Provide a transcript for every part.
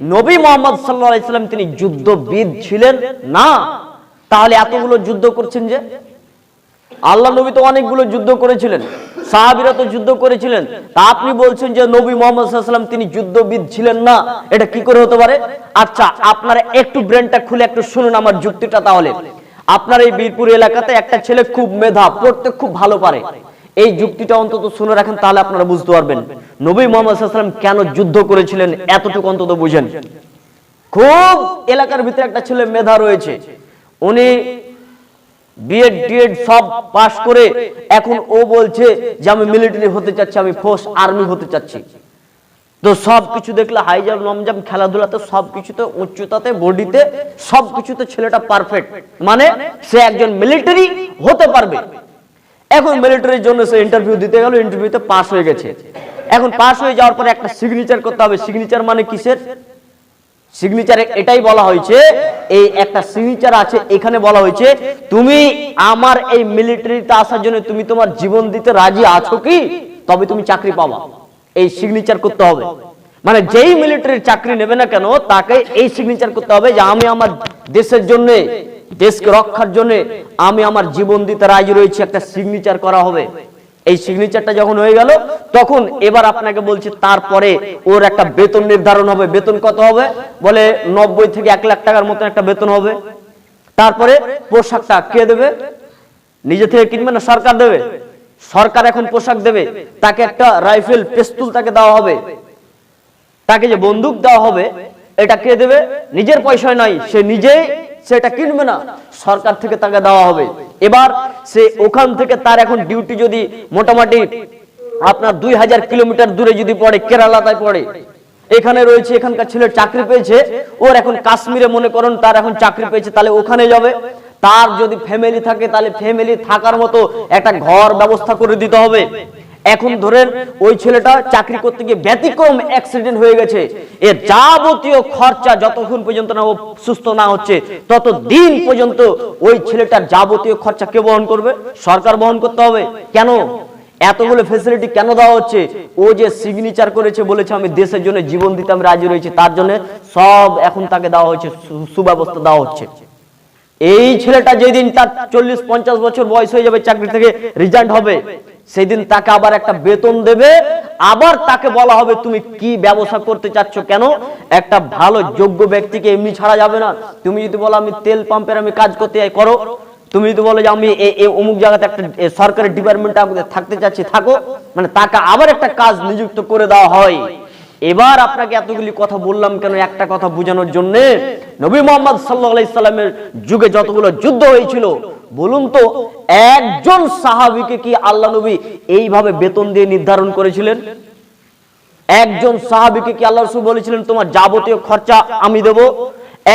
নবী মুহাম্মদ সাল্লাল্লাহু আলাইহি সাল্লাম তিনি যুদ্ধবিদ ছিলেন না? তাহলে এতগুলো যুদ্ধ করছেন যে? আল্লাহ নবী তো অনেকগুলো যুদ্ধ করেছিলেন, সাহাবীরা তো যুদ্ধ করেছিলেন, তা আপনি বলছেন যে নবী মুহাম্মদ সাল্লাল্লাহু আলাইহি সাল্লাম তিনি যুদ্ধবিদ ছিলেন না? এটা কি করে হতে পারে? আচ্ছা, আপনারা একটু ব্রেনটা খুলে একটু শুনুন আমার যুক্তিটা। তাহলে আপনার এই বীরপুর এলাকাতে একটা ছেলে খুব মেধা, পড়তে খুব ভালো পারে, এই যুক্তিটা অন্তত শুনে রাখেন, তাহলে আপনারা বুঝতে পারবেন নবী মুহাম্মদ সাল্লাল্লাহু আলাইহি সাল্লাম কেন যুদ্ধ করেছিলেন, এতটুকু অন্তত বুঝেন। খুব এলাকার ভিতরে একটা ছেলে মেধা রয়েছে, উনি বিএড টিএড সব পাস করে এখন ও বলছে যে আমি মিলিটারি হতে চাচ্ছি, আমি ফোর্স আর্মি হতে চাচ্ছি। তো সবকিছু দেখলে হাই জাম্প লং জাম্প খেলাধুলাতে সবকিছুতে, উচ্চতাতে, বডিতে, সবকিছুতে ছেলেটা পারফেক্ট, মানে সে একজন মিলিটারি হতে পারবে। এখন মিলিটারির জন্য সে ইন্টারভিউ দিতে গেল, ইন্টারভিউতে পাস হয়ে গেছে। এখন পাস হয়ে যাওয়ার পরে একটা সিগনেচার করতে হবে। সিগনেচার মানে কিসের? সিগনেচারে এটাই বলা হয়েছে, এই একটা সিগনেচার আছে, এখানে বলা হয়েছে তুমি আমার এই মিলিটারিতে আসার জন্য তুমি তোমার জীবন দিতে রাজি আছো কি, তবে তুমি চাকরি পাবা। এই সিগনেচার করতে হবে, মানে যেই মিলিটারির চাকরি নেবে না কেন তাকে এই সিগনেচার করতে হবে যে আমি আমার দেশের জন্য, দেশকে রক্ষার জন্য আমি আমার জীবন দিতে রাজি রয়েছি, একটা সিগনেচার করা হবে। এই সিগনেচারটা যখন হয়ে গেল তখন এবার আপনাকে বলছি তারপরে ওর একটা বেতন নির্ধারণ হবে। বেতন কত হবে? বলে 90 থেকে 1 লাখ টাকার মতো একটা বেতন হবে। তারপরে পোশাকটা কে দেবে? নিজে থেকে কিনবে না সরকার দেবে? সরকার এখন পোশাক দেবে। তাকে একটা রাইফেল পিস্তল তাকে দেওয়া হবে, তাকে যে বন্দুক দেওয়া হবে এটা কে দেবে? নিজের পয়সায় নয়, সে নিজেই সেটা কিনবে না, সরকার থেকে তাকে দেওয়া হবে। এবার সে ওখান থেকে তার এখন ডিউটি যদি মোটামুটি আপনার 2000 কিলোমিটার দূরে যদি পড়ে, কেরালাতে পড়ে, এখানে রয়েছে, এখানকার ছেলে চাকরি পেয়েছে, ওর এখন কাশ্মীরে মনে করুন তার এখন চাকরি পেয়েছে, তাহলে ওখানে যাবে। তার যদি ফ্যামিলি থাকে তাহলে ফ্যামিলি থাকার মতো একটা ঘর ব্যবস্থা করে দিতে হবে। এখন ধরেন ওই ছেলেটা চাকরি করতে গিয়ে ব্যতিক্রম অ্যাক্সিডেন্ট হয়ে গেছে, এর যাবতীয় খরচা যতক্ষণ পর্যন্ত না ও সুস্থ না হচ্ছে ততদিন পর্যন্ত ওই ছেলেটার যাবতীয় খরচা কে বহন করবে? সরকার বহন করতে হবে। কেন এতগুলো ফ্যাসিলিটি কেন দেওয়া হচ্ছে? ও যে সিগনেচার করেছে, বলেছে আমি দেশের জন্য জীবন দিতে আমি রাজি রয়েছি, তার জন্য সব এখন তাকে দেওয়া হচ্ছে, সুব্যবস্থা দেওয়া হচ্ছে। এই ছেলেটা যেদিন তার 40-50 বছর বয়স হয়ে যাবে, চাকরি থেকে রিজাইন হবে, সেদিন তাকে আবার একটা বেতন দেবে, আবার তাকে বলা হবে তুমি কি ব্যবসা করতে চাচ্ছ। কেন? একটা ভালো যোগ্য ব্যক্তিকে এমনি ছাড়া যাবে না। তুমি যদি বলো আমি তেল পাম্পের আমি কাজ করতে চাই, করো। তুমি যদি বলো যে আমি অমুক জায়গাতে একটা সরকারি ডিপার্টমেন্টে থাকতে চাচ্ছি, থাকো। মানে তাকে আবার একটা কাজ নিযুক্ত করে দেওয়া হয়। এবার আপনাকে এতগুলি কথা বললাম কেন? একটা কথা বোঝানোর জন্য, নবী মুহাম্মদ সাল্লাল্লাহু আলাইহি সাল্লামের যুগে যতগুলো যুদ্ধ হয়েছিল, বলুন তো একজন সাহাবীকে কি আল্লাহ নবী এইভাবে বেতন দিয়ে নির্ধারণ করেছিলেন? একজন সাহাবীকে কি আল্লাহ রাসূল বলেছিলেন তোমার যাবতীয় খরচা আমি দেব?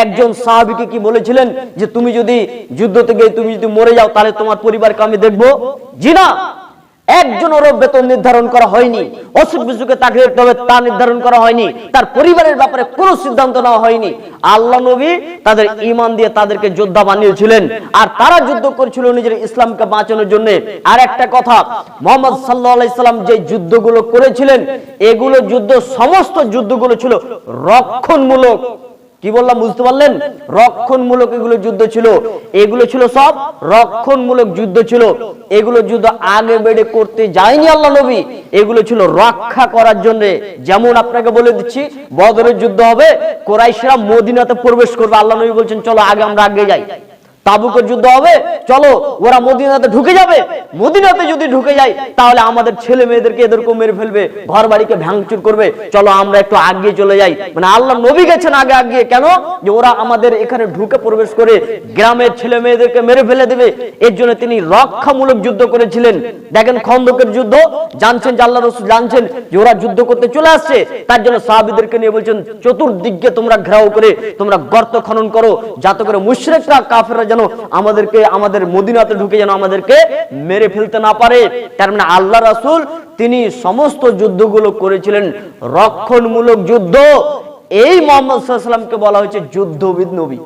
একজন সাহাবীকে কি বলেছিলেন যে তুমি যদি যুদ্ধ থেকে তুমি যদি মরে যাও তাহলে তোমার পরিবারকে আমি দেখব? জি না, একজনেরও বেতন নির্ধারণ করা হয়নি। অসুখ বিসুখে তাকে দেখতে হবে তা নির্ধারণ করা হয়নি। তার পরিবারের ব্যাপারে কোনো সিদ্ধান্ত নেওয়া হয়নি। আল্লাহ নবী তাদের ঈমান দিয়ে তাদেরকে যোদ্ধা বানিয়েছিলেন, আর তারা যুদ্ধ করেছিল নিজের ইসলামকে বাঁচানোর জন্য। আর একটা কথা, মুহাম্মদ সাল্লাল্লাহু আলাইহি সাল্লাম যে যুদ্ধগুলো করেছিলেন, এগুলো যুদ্ধ, সমস্ত যুদ্ধগুলো ছিল রক্ষণমূলক। কি বললাম বুঝতে পারলেন? রক্ষণমূলক এগুলো যুদ্ধ ছিল, এগুলো ছিল সব রক্ষণমূলক যুদ্ধ ছিল। এগুলো যুদ্ধ আগে বেড়ে করতে যায়নি আল্লাহ নবী, এগুলো ছিল রক্ষা করার জন্য। যেমন আপনাকে বলে দিচ্ছি, বদরের যুদ্ধ হবে, কুরাইশরা মদিনাতে প্রবেশ করবে, আল্লাহ নবী বলছেন চলো আগে আমরা আগে যাই। তাবুকের যুদ্ধ হবে, চলো ওরা মদিনাতে ঢুকে যাবে, মদিনাতে যদি ঢুকে যায় তাহলে আমাদের ছেলে মেয়েদেরকে এদেরকেও মেরে ফেলবে, ঘর বাড়িকে ভাঙচুর করবে, চলো আমরা একটু আগে চলে যাই। মানে আল্লাহ নবী গেছেন আগে আগে, কেন? যে ওরা আমাদের এখানে ঢুকে প্রবেশ করে গ্রামের ছেলে মেয়েদেরকে মেরে ফেলে দেবে, এর জন্য তিনি রক্ষামূলক যুদ্ধ করেছিলেন। দেখেন খন্দকের যুদ্ধ, জানছেন যে আল্লাহ রাসূল জানছেন যে ওরা যুদ্ধ করতে চলে আসছে, তার জন্য সাহাবীদেরকে নিয়ে বলছেন চতুর্দিকে তোমরা ঘেরাও করে তোমরা গর্ত খনন করো, যাতে করে মুশরিকরা কাফেররা যেন আমাদেরকে, আমাদের মদিনাতে ঢুকে যেন আমাদেরকে মেরে ফেলতে না পারে। তার মানে আল্লাহ রাসূল তিনি সমস্ত যুদ্ধগুলো করেছিলেন রক্ষণমূলক যুদ্ধ। এই মুহাম্মদ সাল্লাল্লাহু আলাইহি ওয়াসাল্লামকে বলা হয়েছে যুদ্ধবিদ নবী।